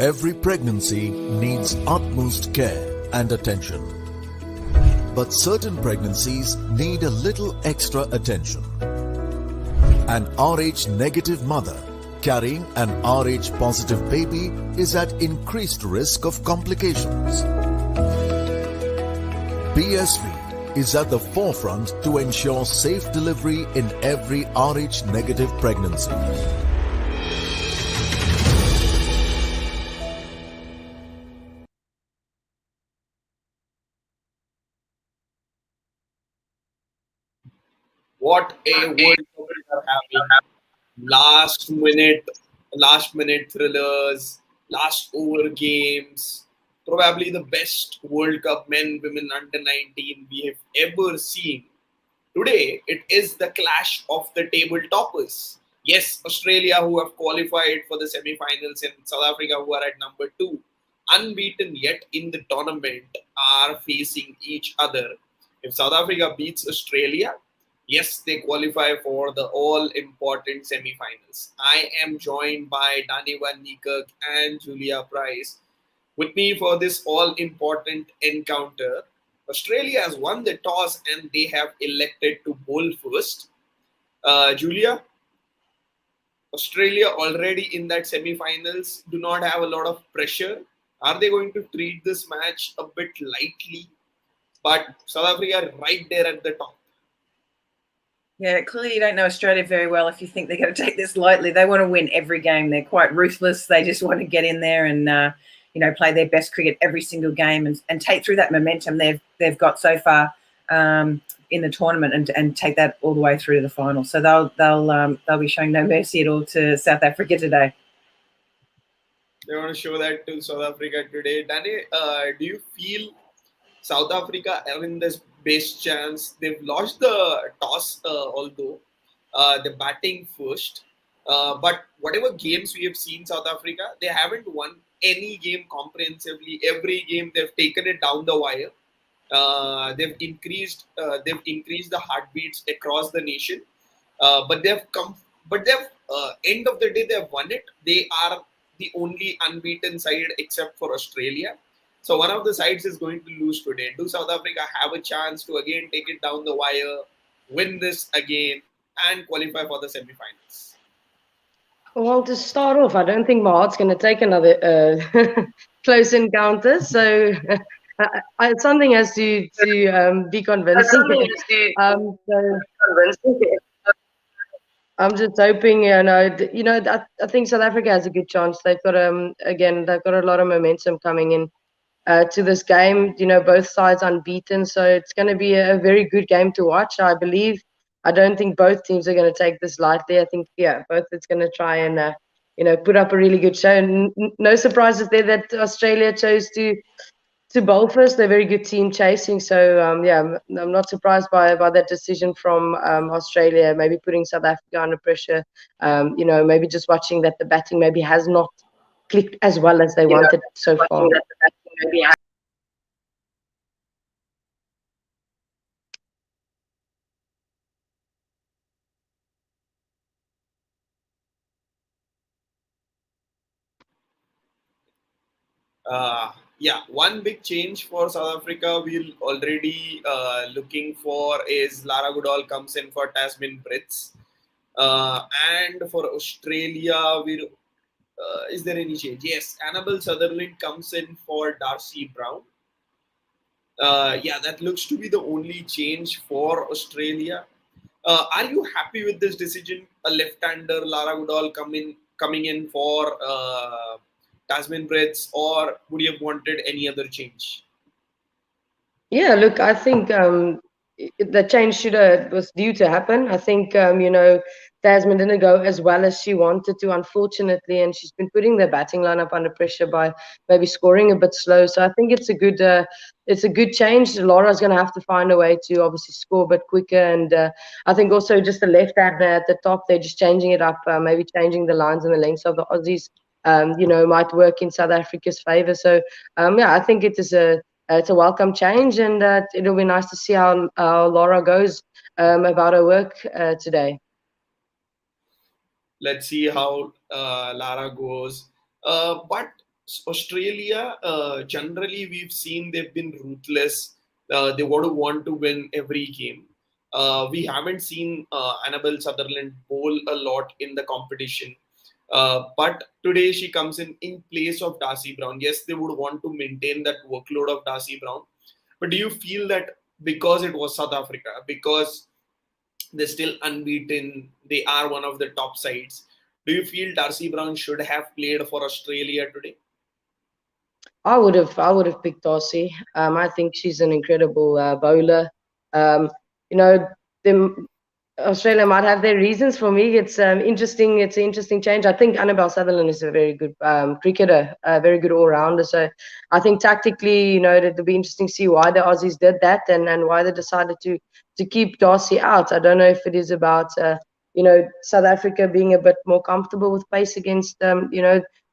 Every pregnancy needs utmost care and attention. But certain pregnancies need a little extra attention. An Rh negative mother carrying an Rh positive baby is at increased risk of complications. BSV is at the forefront to ensure safe delivery in every Rh negative pregnancy. What a World Cup we are having. Last minute thrillers, last over games. Probably the best World Cup men, women under 19 we have ever seen. Today, it is the clash of the table toppers. Yes, Australia, who have qualified for the semi finals, and South Africa, who are at number two, unbeaten yet in the tournament, are facing each other. If South Africa beats Australia, yes, they qualify for the all important semi finals. I am joined by Dani Van Niekerk and Julia Price. With me for this all important encounter, Australia has won the toss and they have elected to bowl first. Julia, Australia already in that semi-finals do not have a lot of pressure. Are they going to treat this match a bit lightly? But South Africa right there at the top. Yeah, clearly you don't know Australia very well if you think they're going to take this lightly. They want to win every game. They're quite ruthless. They just want to get in there and play their best cricket every single game and take through that momentum they've got so far in the tournament and take that all the way through to the final. So they'll be showing no mercy at all to South Africa today. They want to show that to South Africa today. Danny, do you feel South Africa are in this best chance? They've lost the toss, although they're batting first. But whatever games we have seen South Africa, they haven't won any game comprehensively. Every game they've taken it down the wire. They've increased the heartbeats across the nation. But end of the day they've won it. They are the only unbeaten side except for Australia. So one of the sides is going to lose today. Do South Africa have a chance to again take it down the wire, win this again, and qualify for the semi-finals? Well, to start off, I don't think my heart's going to take another close encounter. So something has to be convincing. I'm just hoping, I think South Africa has a good chance. They've got a lot of momentum coming in to this game. Both sides unbeaten, so it's going to be a very good game to watch. I don't think both teams are going to take this lightly. I think, both it's going to try and put up a really good show. No surprises there that Australia chose to bowl first. They're a very good team chasing. So I'm not surprised by that decision from Australia. Maybe putting South Africa under pressure. Maybe just watching that the batting maybe has not clicked as well as they wanted so far. One big change for South Africa we're already looking for is Lara Goodall comes in for Tasmin Brits. And for Australia, is there any change? Yes, Annabelle Sutherland comes in for Darcy Brown. That looks to be the only change for Australia. Are you happy with this decision? A left-hander, Lara Goodall coming in for Tasman Brits, or would you have wanted any other change? Yeah, look, I think the change was due to happen. I think Tasman didn't go as well as she wanted to, unfortunately, and she's been putting the batting lineup under pressure by maybe scoring a bit slow. So I think it's a good change. Laura's going to have to find a way to obviously score a bit quicker, and I think also just the left hander at the top, they're just changing it up, maybe changing the lines and the lengths of the Aussies. Might work in South Africa's favour. So I think it's a welcome change, and it'll be nice to see how Laura goes about her work today. Let's see how Lara goes. But Australia, generally, we've seen they've been ruthless. They want to win every game. We haven't seen Annabelle Sutherland bowl a lot in the competition. But today she comes in place of Darcy Brown. Yes, they would want to maintain that workload of Darcy Brown. But do you feel that because it was South Africa, because they're still unbeaten, they are one of the top sides, do you feel Darcy Brown should have played for Australia today? I would have picked Darcy. I think she's an incredible bowler. Um, you know, the Australia might have their reasons. For me, it's interesting. It's an interesting change. I think Annabelle Sutherland is a very good cricketer, a very good all-rounder. So I think tactically, it'll be interesting to see why the Aussies did that and why they decided to keep Darcy out. I don't know if it is about South Africa being a bit more comfortable with pace against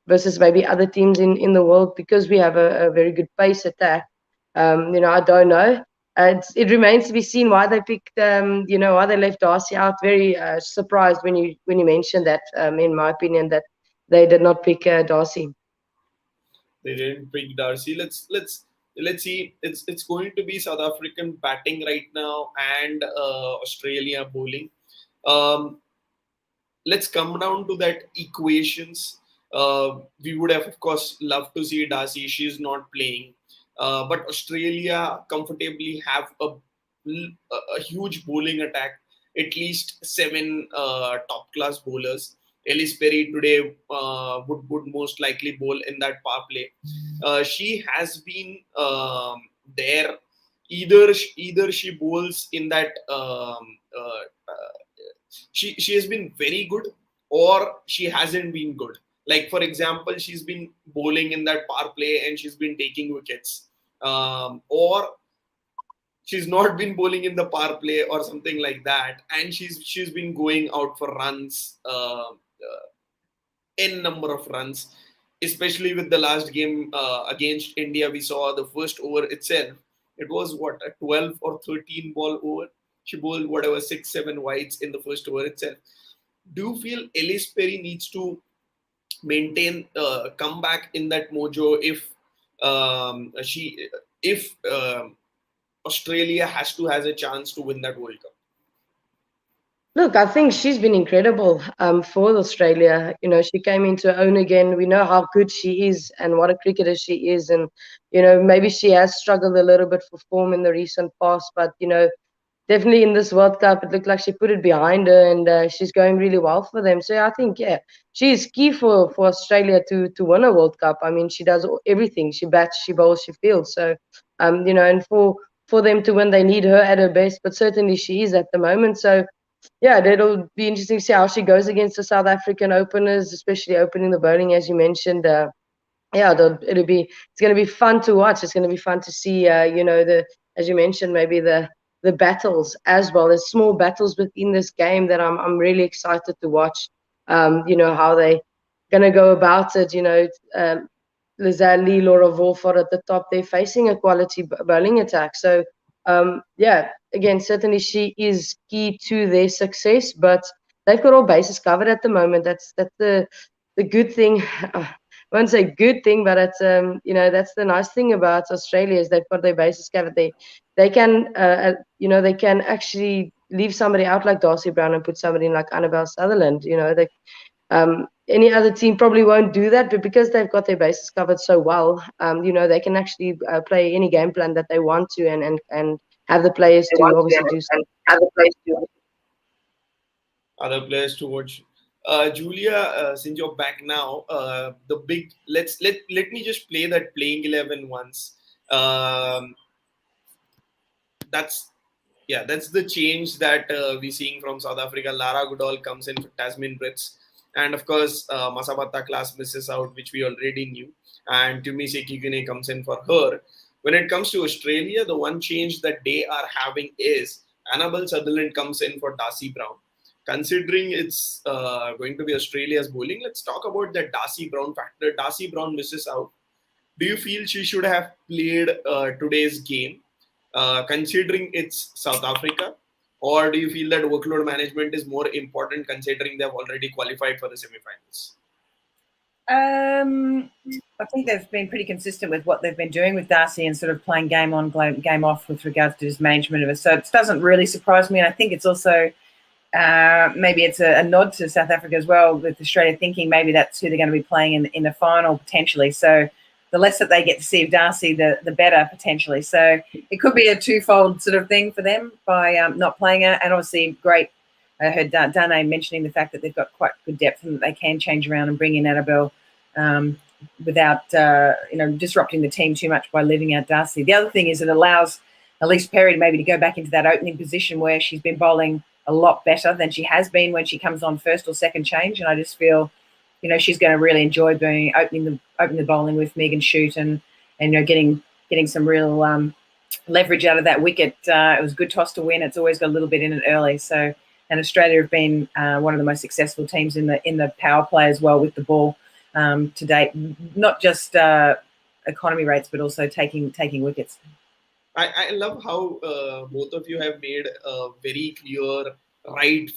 versus maybe other teams in the world because we have a very good pace attack. I don't know. It remains to be seen why they picked, why they left Darcy out. Very surprised when you mentioned that. In my opinion, that they did not pick Darcy. They didn't pick Darcy. Let's see. It's going to be South African batting right now and Australia bowling. Um, let's come down to that equations. We would have, of course, loved to see Darcy. She's not playing, but Australia comfortably have a huge bowling attack. At least seven top class bowlers. Ellis Perry today would most likely bowl in that power play. She has been there. Either she bowls in that she has been very good or she hasn't been good. Like for example, she's been bowling in that power play and she's been taking wickets, or she's not been bowling in the power play or something like that, and she's been going out for runs, n number of runs. Especially with the last game against India, we saw the first over itself. It was what, a 12 or 13 ball over. She bowled whatever 6-7 wides in the first over itself. Do you feel Ellis Perry needs to maintain comeback in that mojo if Australia has a chance to win that World Cup? Look, I think she's been incredible for Australia. She came into her own again. We know how good she is and what a cricketer she is. And, maybe she has struggled a little bit for form in the recent past. But, definitely in this World Cup, it looked like she put it behind her and she's going really well for them. So I think, yeah, she is key for Australia to win a World Cup. I mean, she does everything. She bats, she bowls, she fields. So, and for them to win, they need her at her best. But certainly she is at the moment. So, yeah, it'll be interesting to see how she goes against the South African openers, especially opening the bowling, as you mentioned. Yeah, it's going to be fun to watch. It's going to be fun to see, as you mentioned, maybe the battles as well. There's small battles within this game that I'm really excited to watch. How they going to go about it. Lazali, Laura Wolford at the top, they're facing a quality bowling attack. So, yeah, again, certainly she is key to their success, but they've got all bases covered at the moment. That's the good thing. I won't say good thing, but it's that's the nice thing about Australia is they've got their bases covered. They can they can actually leave somebody out like Darcy Brown and put somebody in like Annabelle Sutherland. Any other team probably won't do that, but because they've got their bases covered so well, they can actually play any game plan that they want to and have the players to obviously do so. Other players to watch. Julia, since you're back now, the big let me just play that playing 11 once. That's that's the change that we're seeing from South Africa. Lara Goodall comes in for Tasmin Brits. And of course, Masabata class misses out, which we already knew. And Tumise Kigune comes in for her. When it comes to Australia, the one change that they are having is Annabelle Sutherland comes in for Darcy Brown. Considering it's going to be Australia's bowling, let's talk about the Darcy Brown factor. Darcy Brown misses out. Do you feel she should have played today's game, considering it's South Africa? Or do you feel that workload management is more important considering they've already qualified for the semifinals? I think they've been pretty consistent with what they've been doing with Darcy and sort of playing game on, game off with regards to his management of it. So it doesn't really surprise me. And I think it's also maybe it's a nod to South Africa as well, with Australia thinking maybe that's who they're going to be playing in the final potentially. So the less that they get to see of Darcy, the better potentially. So it could be a twofold sort of thing for them by not playing her. And obviously great. I heard Dane mentioning the fact that they've got quite good depth and that they can change around and bring in Annabelle without disrupting the team too much by leaving out Darcy. The other thing is it allows Elise Perry to maybe go back into that opening position where she's been bowling a lot better than she has been when she comes on first or second change. And I just feel, she's going to really enjoy opening the bowling with Megan Shute and getting some real leverage out of that wicket. It was a good toss to win. It's always got a little bit in it early. So, and Australia have been one of the most successful teams in the power play as well with the ball to date. Not just economy rates, but also taking wickets. I love how both of you have made a very clear right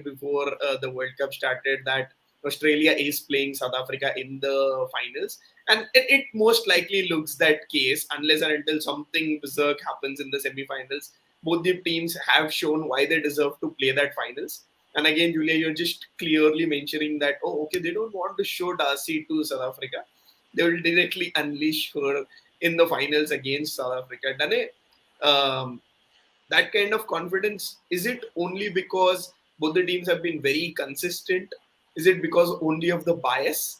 before the World Cup started that Australia is playing South Africa in the finals, and it most likely looks that case unless and until something berserk happens in the semi-finals. Both the teams have shown why they deserve to play that finals. And again, Julia, you're just clearly mentioning that, they don't want to show Darcy to South Africa. They will directly unleash her in the finals against South Africa. Dane, that kind of confidence, is it only because both the teams have been very consistent? Is it because only of the bias?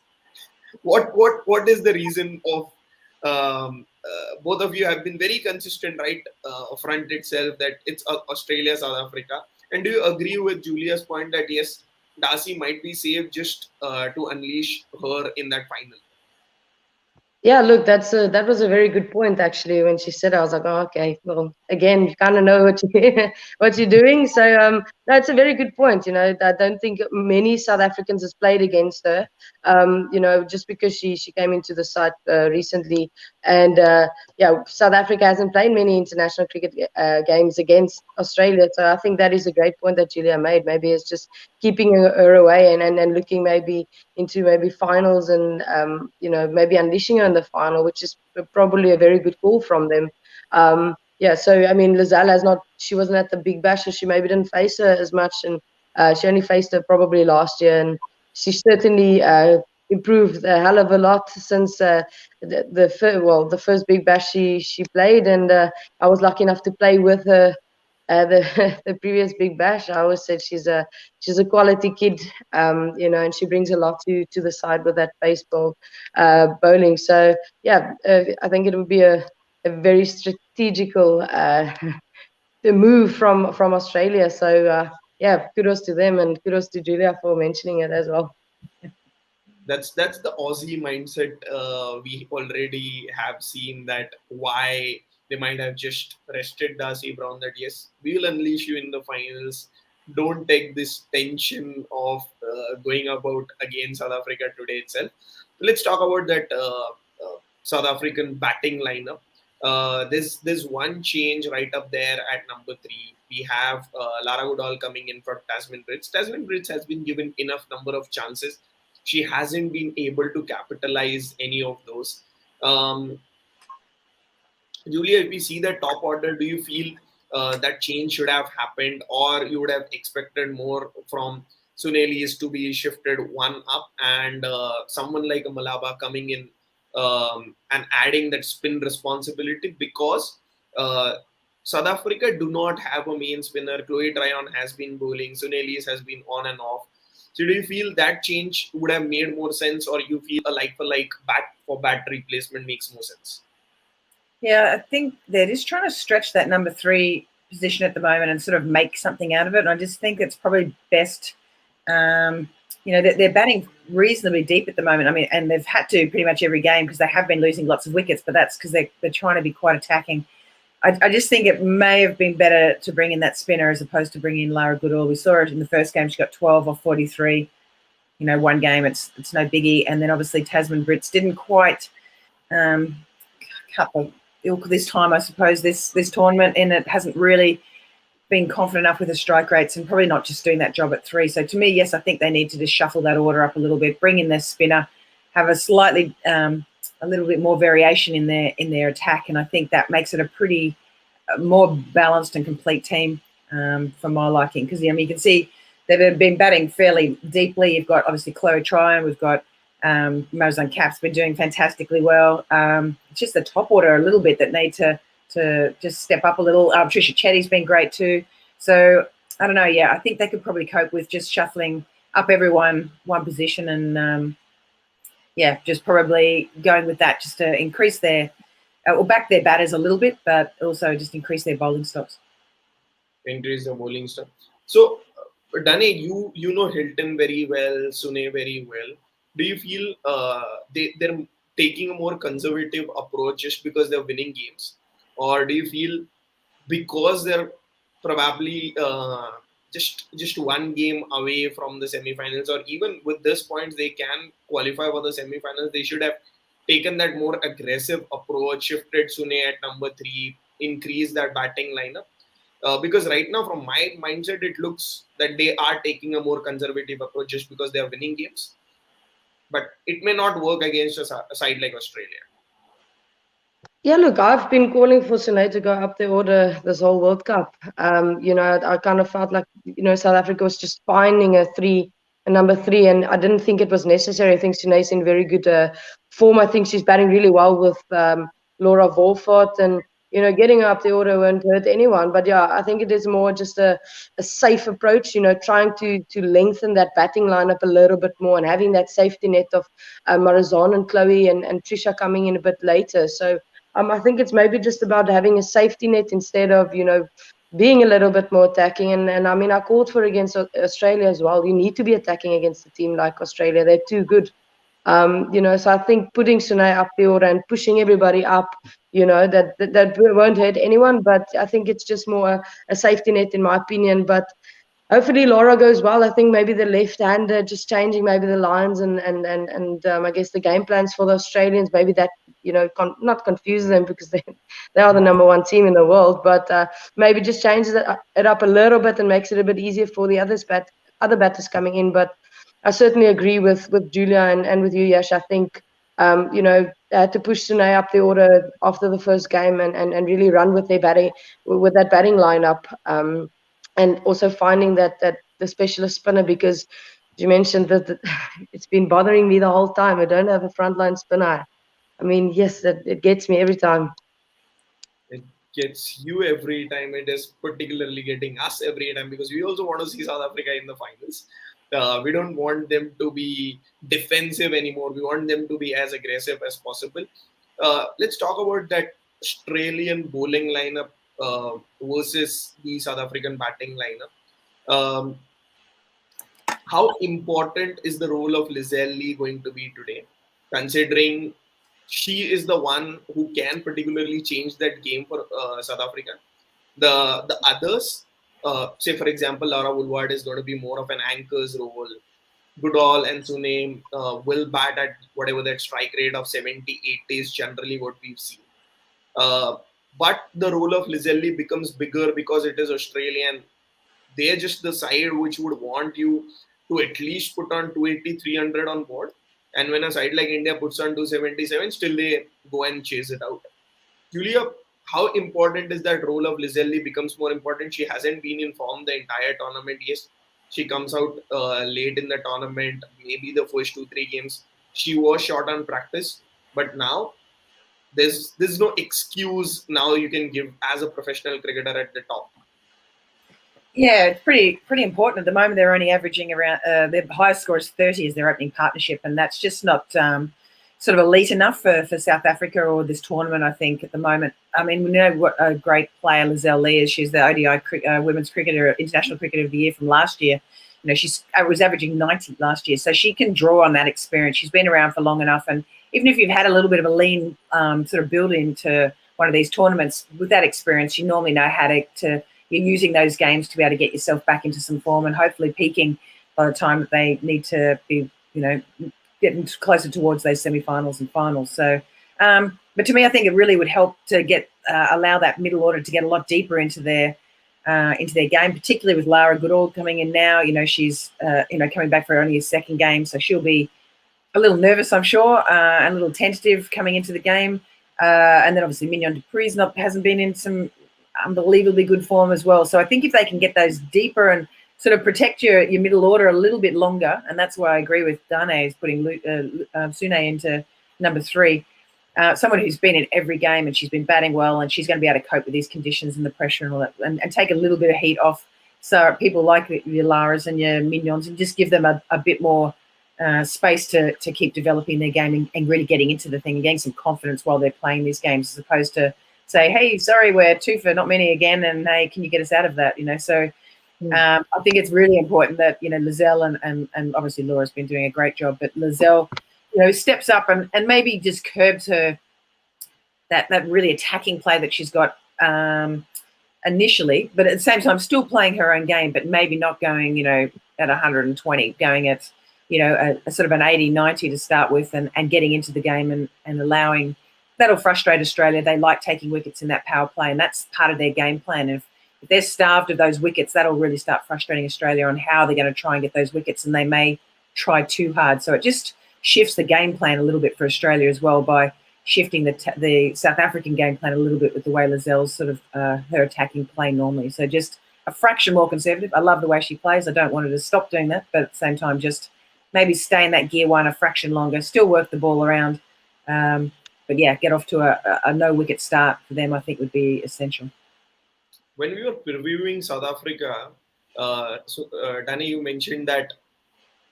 What is the reason of both of you have been very consistent right front itself that it's Australia, South Africa? And do you agree with Julia's point that yes, Darcy might be safe just to unleash her in that final? Yeah, look, that was a very good point actually. When she said, I was like, oh, okay, well, again, you kind of know what what you're doing. So that's a very good point. I don't think many South Africans has played against her. Just because she came into the side recently, and South Africa hasn't played many international cricket games against Australia. So I think that is a great point that Julia made. Maybe it's just keeping her away and looking maybe into maybe finals and maybe unleashing her in the final, which is probably a very good call from them. So I mean, Lizelle she wasn't at the Big Bash, so she maybe didn't face her as much, and she only faced her probably last year, and she certainly improved a hell of a lot since the first Big Bash she played, and I was lucky enough to play with her. The previous Big Bash, I always said she's a quality kid, and she brings a lot to the side with that baseball bowling. So I think it would be a very strategical move from Australia. So kudos to them and kudos to Julia for mentioning it as well. That's the Aussie mindset. We already have seen that why they might have just rested Darcy Brown, that yes, we will unleash you in the finals. Don't take this tension of going about against South Africa today itself. Let's talk about that South African batting lineup. There's one change right up there at number 3. We have Lara Goodall coming in for Tasmin Brits. Tasmin Brits has been given enough number of chances. She hasn't been able to capitalize any of those. Julia, if we see the top order, do you feel that change should have happened, or you would have expected more from Suneli's to be shifted one up and someone like a Malaba coming in and adding that spin responsibility? Because South Africa do not have a main spinner. Chloe Tryon has been bowling. Suneli's has been on and off. So do you feel that change would have made more sense, or you feel a like-for-like bat replacement makes more sense? Yeah, I think they're just trying to stretch that number 3 position at the moment and sort of make something out of it. And I just think it's probably best, they're batting reasonably deep at the moment. I mean, and they've had to pretty much every game because they have been losing lots of wickets, but that's because they're trying to be quite attacking. I just think it may have been better to bring in that spinner as opposed to bringing in Lara Goodall. We saw it in the first game. She got 12 or 43. One game, it's no biggie. And then obviously Tasmin Brits didn't quite cut the ilk this time, I suppose, this tournament, and it hasn't really being confident enough with the strike rates and probably not just doing that job at 3. So to me, yes, I think they need to just shuffle that order up a little bit, bring in their spinner, have a slightly a little bit more variation in their attack, and I think that makes it a pretty more balanced and complete team for my liking. Because you can see they've been batting fairly deeply. You've got obviously Chloe Tryon, we've got Mozan Cap's been doing fantastically well. It's just the top order a little bit that need to just step up a little. Trisha Chetty's been great too. So I don't know. Yeah, I think they could probably cope with just shuffling up everyone one position and just probably going with that just to increase their or back their batters a little bit, but also just increase their bowling stocks. Increase the bowling stuff. So, Dane, you know Hilton very well, Sune very well. Do you feel they're taking a more conservative approach just because they're winning games, or do you feel because they're probably just one game away from the semi-finals, or even with this points they can qualify for the semi-finals, they should have taken that more aggressive approach, shifted Sune at number 3, increase that batting lineup? Because right now, from my mindset, it looks that they are taking a more conservative approach just because they are winning games. But it may not work against a side like Australia. Yeah, look, I've been calling for Sune to go up the order this whole World Cup. I kind of felt like, South Africa was just finding a number 3, and I didn't think it was necessary. I think Sune's in very good form. I think she's batting really well with Laura Wolford, and, getting her up the order won't hurt anyone. But yeah, I think it is more just a safe approach, trying to lengthen that batting lineup a little bit more and having that safety net of Marizon and Chloe and Trisha coming in a bit later. So, I think it's maybe just about having a safety net instead of, being a little bit more attacking. And I mean, I called for against Australia as well. You need to be attacking against a team like Australia. They're too good. So I think putting Sune up the order and pushing everybody up, that won't hurt anyone. But I think it's just more a safety net, in my opinion. But hopefully Laura goes well. I think maybe the left-hander, just changing maybe the lines and I guess the game plans for the Australians, maybe that, not confuses them because they are the number 1 team in the world, but maybe just changes it up a little bit and makes it a bit easier for the other batters coming in. But I certainly agree with Julia and with you, Yash. I think, to push Sune up the order after the first game and really run with their batting, with that batting lineup. And also finding that the specialist spinner, because you mentioned that it's been bothering me the whole time. I don't have a frontline spinner. I mean, yes, it gets me every time. It gets you every time. It is particularly getting us every time because we also want to see South Africa in the finals. We don't want them to be defensive anymore. We want them to be as aggressive as possible. Let's talk about that Australian bowling lineup versus the South African batting lineup. How important is the role of Lizelle going to be today, considering she is the one who can particularly change that game for South Africa? The others, say for example, Laura Woolward is going to be more of an anchor's role. Goodall and Sune will bat at whatever that strike rate of 70, 80 is generally what we've seen. But the role of Lizelle becomes bigger because it is Australian. They're just the side which would want you to at least put on 280, 300 on board. And when a side like India puts on 277, still they go and chase it out. Julia, how important is that role of Lizelle becomes more important? She hasn't been in form the entire tournament. Yes, she comes out late in the tournament, maybe the first 2-3 games. She was short on practice, but now there's no excuse now you can give as a professional cricketer at the top. Yeah, it's pretty important. At the moment, they're only averaging around their highest score is 30 as their opening partnership, and that's just not sort of elite enough for South Africa or this tournament, I think, at the moment. I mean, we know what a great player Lizelle Lee is. She's the ODI Women's Cricketer, International Cricketer of the Year from last year. She was averaging 90 last year, so she can draw on that experience. She's been around for long enough, and even if you've had a little bit of a lean sort of build into one of these tournaments, with that experience, you normally know how to you're using those games to be able to get yourself back into some form and hopefully peaking by the time that they need to be, getting closer towards those semi-finals and finals. So, but to me, I think it really would help to get allow that middle order to get a lot deeper into their into their game, particularly with Lara Goodall coming in now. She's coming back for only his second game, so she'll be a little nervous, I'm sure, and a little tentative coming into the game. And then obviously Mignon du Preez hasn't been in some unbelievably good form as well. So I think if they can get those deeper and sort of protect your middle order a little bit longer, and that's why I agree with Dane is putting Sune into number 3. Someone who's been in every game and she's been batting well, and she's going to be able to cope with these conditions and the pressure and all that, and take a little bit of heat off. So people like your Laras and your Mignons, and just give them a bit more space to keep developing their game and really getting into the thing and getting some confidence while they're playing these games, as opposed to say, hey, sorry, we're 2 for not many again, and hey, can you get us out of that? So I think it's really important that Lizelle and obviously Laura's been doing a great job, but Lizelle steps up and maybe just curbs her that really attacking play that she's got initially, but at the same time still playing her own game, but maybe not going at 120, going at a sort of an 80-90 to start with, and getting into the game and allowing. That'll frustrate Australia. They like taking wickets in that power play, and that's part of their game plan. If they're starved of those wickets, that'll really start frustrating Australia on how they're going to try and get those wickets, and they may try too hard. So it just shifts the game plan a little bit for Australia as well by shifting the South African game plan a little bit with the way Lizelle's sort of her attacking play normally. So just a fraction more conservative. I love the way she plays. I don't want her to stop doing that, but at the same time, just maybe stay in that gear 1 a fraction longer, still work the ball around. But yeah, get off to a no-wicket start for them, I think, would be essential. When we were previewing South Africa, Danny, you mentioned that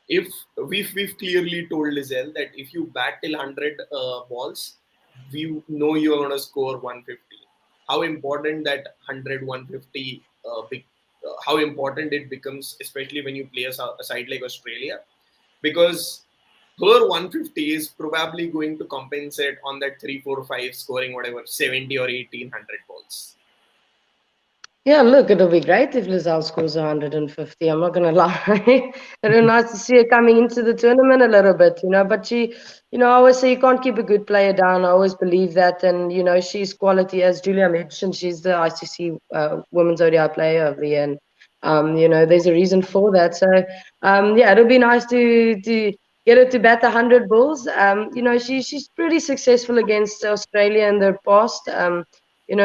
if we've clearly told Lizelle that if you bat till 100 balls, we know you are going to score 150. How important that 100, 150, how important it becomes, especially when you play a side like Australia, because her 150 is probably going to compensate on that 3, 4, 5 scoring whatever 70 or 1800 balls. Yeah, look, it'll be great if Lizelle scores 150. I'm not going to lie. It'll be nice to see her coming into the tournament a little bit, But she, I always say you can't keep a good player down. I always believe that. And, she's quality. As Julia mentioned, she's the ICC Women's ODI Player of the Year. And, there's a reason for that. So, it'll be nice to get her to bat 100 balls. She's pretty successful against Australia in the past.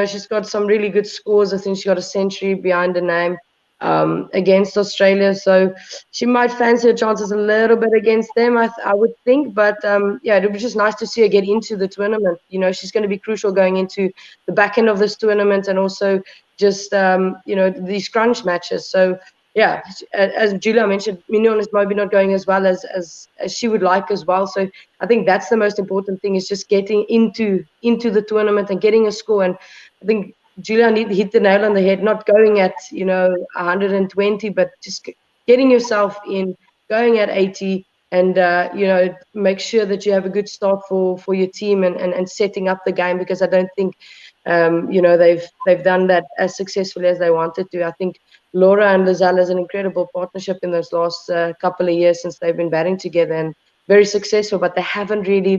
She's got some really good scores. I think she got a century behind her name against Australia. So she might fancy her chances a little bit against them, I would think. But, it was just nice to see her get into the tournament. She's going to be crucial going into the back end of this tournament, and also just, these crunch matches. So, yeah, as Julia mentioned, Mignon is maybe not going as well as she would like as well. So I think that's the most important thing, is just getting into the tournament and getting a score. And I think Julia hit the nail on the head, not going at 120, but just getting yourself in, going at 80, and make sure that you have a good start for your team and setting up the game, because I don't think they've done that as successfully as they wanted to. I think Laura and Lizelle is an incredible partnership in those last couple of years since they've been batting together, and very successful, but they haven't really,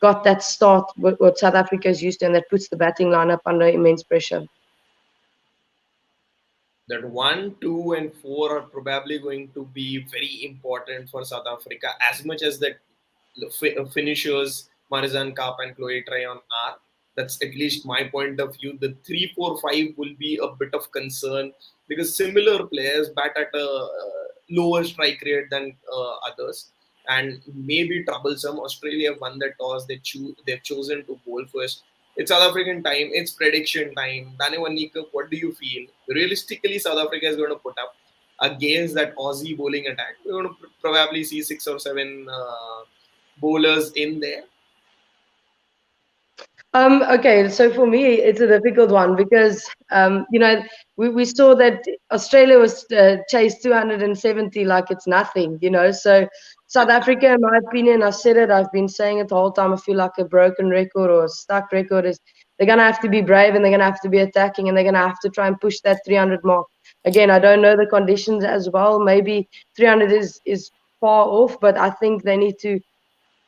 got that start what South Africa is used to, and that puts the batting lineup under immense pressure. That 1, 2, and 4 are probably going to be very important for South Africa, as much as the finishers Marizanne Kapp and Chloe Tryon are. That's at least my point of view. The 3, 4, 5 will be a bit of concern, because similar players bat at a lower strike rate than others, and maybe troublesome. Australia won the toss. They've chosen to bowl first. It's South African time. It's prediction time. Dane Wanika, what do you feel? Realistically, South Africa is going to put up against that Aussie bowling attack. We're going to probably see 6 or 7 bowlers in there. Okay, so for me, it's a difficult one, because, we saw that Australia was chased 270 like it's nothing, So South Africa, in my opinion, I said it, I've been saying it the whole time, I feel like a broken record or a stuck record, is they're going to have to be brave, and they're going to have to be attacking, and they're going to have to try and push that 300 mark. Again, I don't know the conditions as well. Maybe 300 is far off, but I think they need to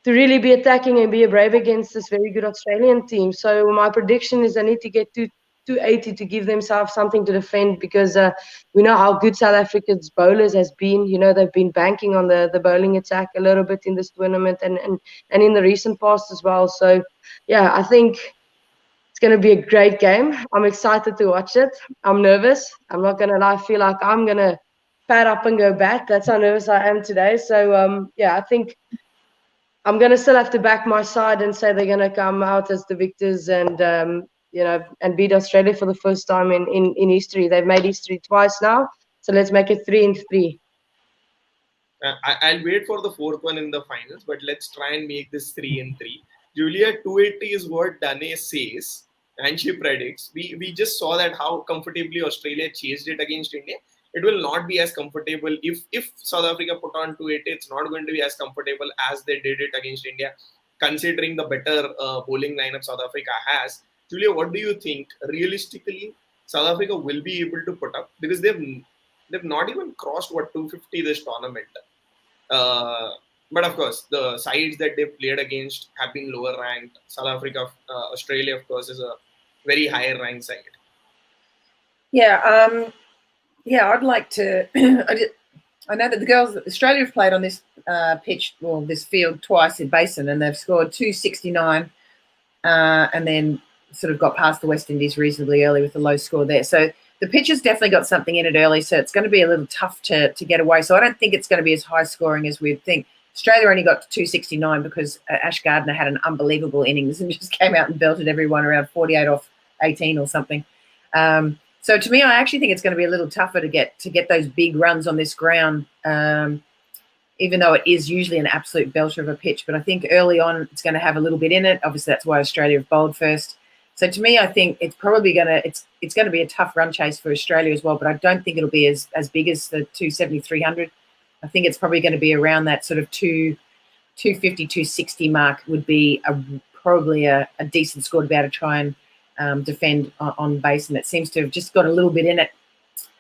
really be attacking and be brave against this very good Australian team. So my prediction is they need to get to 280 to give themselves something to defend, because we know how good South Africa's bowlers has been. They've been banking on the bowling attack a little bit in this tournament and in the recent past as well. So, yeah, I think it's going to be a great game. I'm excited to watch it. I'm nervous. I'm not going to lie. I feel like I'm going to pad up and go bat. That's how nervous I am today. So, yeah, I think I'm going to still have to back my side and say they're going to come out as the victors and, and beat Australia for the first time in history. They've made history twice now. So let's make it 3-3. I'll wait for the fourth one in the finals, but let's try and make this 3-3. Julia 280 is what Dane says, and she predicts. We just saw that how comfortably Australia chased it against India. It will not be as comfortable if South Africa put on 280. It's not going to be as comfortable as they did it against India, considering the better bowling lineup South Africa has. Julia, what do you think? Realistically, South Africa will be able to put up, because they've not even crossed 250 this tournament. But of course, the sides that they've played against have been lower ranked. South Africa, Australia, of course, is a very higher ranked side. Yeah, I'd like to. I know that the girls, Australia have played on this pitch, well, this field twice in Basin, and they've scored 269, and then sort of got past the West Indies reasonably early with a low score there. So the pitch has definitely got something in it early, so it's going to be a little tough to get away. So I don't think it's going to be as high scoring as we'd think. Australia only got to 269 because Ash Gardner had an unbelievable innings and just came out and belted everyone around 48 off 18 or something. So to me, I actually think it's going to be a little tougher to get those big runs on this ground, even though it is usually an absolute belter of a pitch. But I think early on it's going to have a little bit in it. Obviously, that's why Australia have bowled first. So to me, I think it's probably going to it's going to be a tough run chase for Australia as well. But I don't think it'll be as big as the 270, 300. I think it's probably going to be around that sort of 250, 260 mark would be probably a decent score to be able to try and defend on base. And it seems to have just got a little bit in it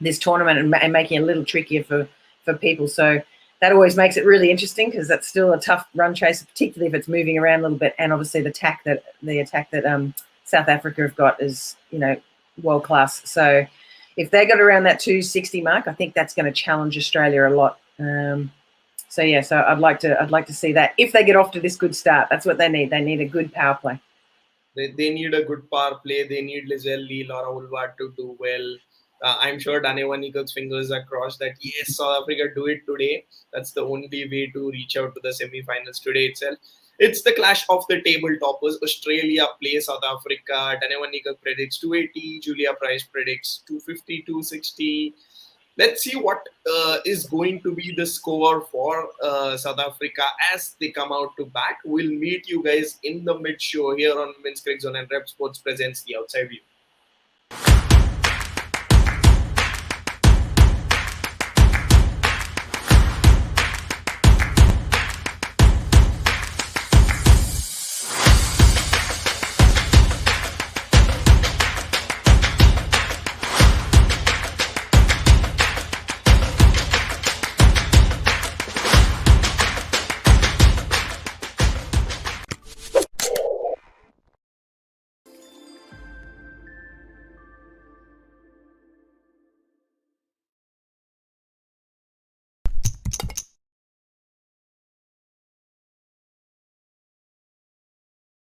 this tournament and making it a little trickier for people. So that always makes it really interesting, because that's still a tough run chase, particularly if it's moving around a little bit. And obviously the attack that South Africa have got is, world class. So if they got around that 260 mark, I think that's going to challenge Australia a lot. So I'd like to see that if they get off to this good start. That's what they need. They need a good power play. They need a good power play. They need Lizelle Lee, Laura Woolward to do well. I'm sure Danewanik's fingers are crossed that yes, South Africa do it today. That's the only way to reach out to the semi-finals today itself. It's the clash of the table toppers. Australia plays South Africa. Danewanika predicts 280. Julia Price predicts 250, 260. Let's see what is going to be the score for South Africa as they come out to bat. We'll meet you guys in the mid-show here on Women's Cricket Zone, and Rep Sports presents The Outside View.